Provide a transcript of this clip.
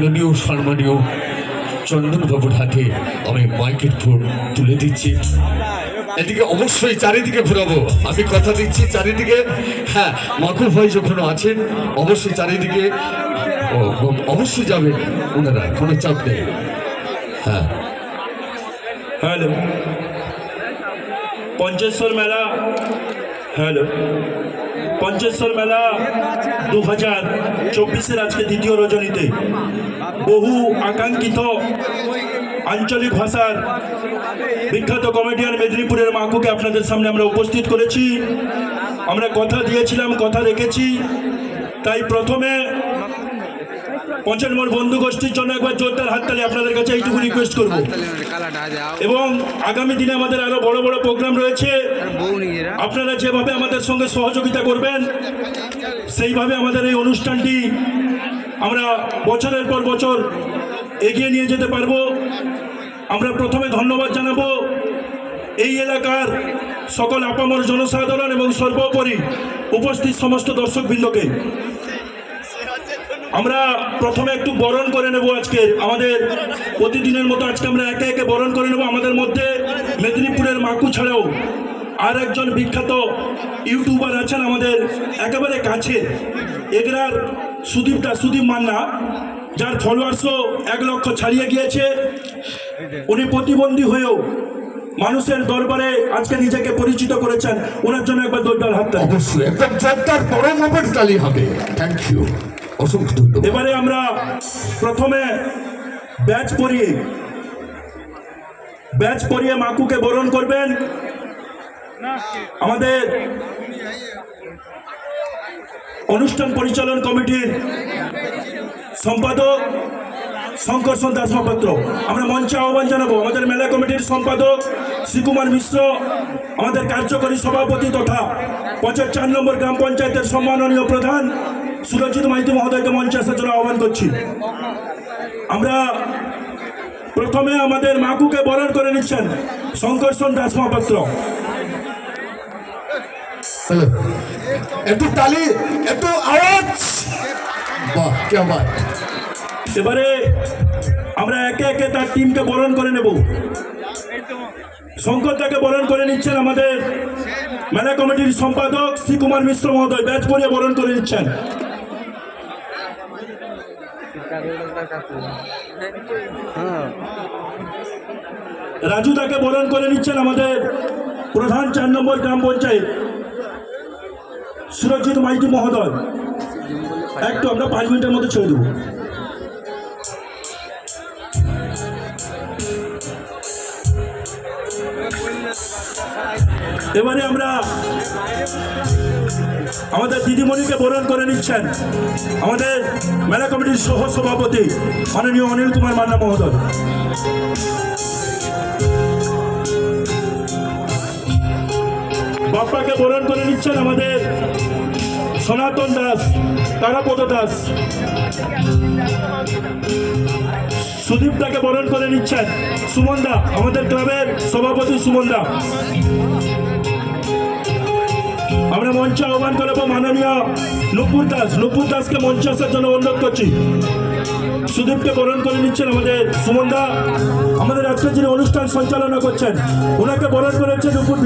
মাননীয় সম্মানীয় চন্দনবাবুর হাতে আমি মাইকের ফোন তুলে দিচ্ছি। এদিকে অবশ্যই চারিদিকে ঘুরাবো, আমি কথা দিচ্ছি চারিদিকে। হ্যাঁ, মাকুল ভাই যখন আছেন অবশ্যই চারিদিকে অবশ্যই যাবেন ওনারা, কোনো চাপ নেই। হ্যাঁ, হ্যালো, পঞ্চেশ্বর মেলা, হ্যালো, পঞ্চেশ্বর মেলা 2024-এর আজকে দ্বিতীয় রজনীতে বহু আকাঙ্ক্ষিত আঞ্চলিক ভাষার বিখ্যাত কমেডিয়ান মেদিনীপুরের মাকুকে আপনাদের সামনে আমরা উপস্থিত করেছি। আমরা কথা দিয়েছিলাম, কথা রেখেছি। তাই প্রথমে পঞ্চানমোর বন্ধু গোষ্ঠীর জন্য একবার জোরদার হাততালি আপনাদের কাছে এইটুকু রিকোয়েস্ট করব। এবং আগামী দিনে আমাদের আরো বড় বড় প্রোগ্রাম রয়েছে। আপনারা যেভাবে আমাদের সঙ্গে সহযোগিতা করবেন সেইভাবে আমাদের এই অনুষ্ঠানটি আমরা বছরের পর বছর এগিয়ে নিয়ে যেতে পারবো। আমরা প্রথমে ধন্যবাদ জানাবো এই এলাকার সকল আপামর জনসাধারণ এবং সর্বোপরি উপস্থিত সমস্ত দর্শকবৃন্দকে। আমরা প্রথমে একটু বরণ করে নেব আজকের, আমাদের প্রতিদিনের মতো আজকে আমরা একে একে বরণ করে নেব। আমাদের মধ্যে মেদিনীপুরের মাকু ছাড়াও আর একজন বিখ্যাত ইউটিউবার আছেন আমাদের একেবারে কাছে, এগরার সুদীপ মান্না, যার ফলোয়ার্সও 1 লক্ষ ছাড়িয়ে গিয়েছে। উনি প্রতিবন্ধী হয়েও মানুষের দরবারে আজকে নিজেকে পরিচিত করেছেন। ওনার জন্য একবার জোরদার হাততালি। অবশ্যই একদম জোরদার বড় মাপের তালি হবে। থ্যাংক ইউ, অসংখ্য ধন্যবাদ। এবারে আমরা প্রথমে ব্যাচ পরিয়ে মাকুকে বরণ করবেন আমাদের অনুষ্ঠান পরিচালন কমিটির সম্পাদক শঙ্কর দাস মহাপাত্র। আমরা মঞ্চে আহ্বান জানাবো আমাদের মেলা কমিটির সম্পাদক শ্রীকুমার মিশ্র, আমাদের কার্যকরী সভাপতি তথা 4 নম্বর গ্রাম পঞ্চায়েতের সম্মাননীয় প্রধান সুরজিৎ মাইতি মহোদয়কে মঞ্চে আসার জন্য আহ্বান করছি। আমরা প্রথমে আমাদের মাকুকে বরণ করে নিচ্ছেন শঙ্কর দাস মহাপাত্র। একটু তালি, একটু আওয়াজ। বাহ, কি বাত। এবারে আমরা একে একে তার টিমকে বরণ করে নেব। শঙ্কর তাকে বরণ করে নিচ্ছেন আমাদের মেলা কমিটির সম্পাদক শ্রীকুমার মিশ্র মহোদয়, ব্যাচ পরিয়ে বরণ করে নিচ্ছেন। রাজু তাকে বরণ করে নিচ্ছেন আমাদের প্রধান 4 নম্বর গ্রাম পঞ্চায়েত সুরজিৎ মাইতি মহোদয়। একটু আমরা 5 মিনিটের মধ্যে ছেড়ে দেবো। এবারে আমরা আমাদের দিদিমণিকে বরণ করে নিচ্ছেন আমাদের মেলা কমিটির সহ সভাপতি মাননীয় অনিল কুমার মান্না মহোদয়। বাপ্পাকে বরণ করে নিচ্ছেন আমাদের সনাতন দাস, তারাপদ দাস। সুদীপ তাকে বরণ করে নিচ্ছেন সুমন দা, আমাদের ক্লাবের সভাপতি সুমন দা। আমরা মঞ্চে আহ্বান করবো মাননীয় নুপুর দাসকে মঞ্চে আসার জন্য অনুরোধ করছি। সুদীপকে বরণ করে নিচ্ছেন আমাদের সুমন দা। আমাদের আজকে যিনি অনুষ্ঠান সঞ্চালনা করছেন ওনাকে বরণ করেছেন নুপুর।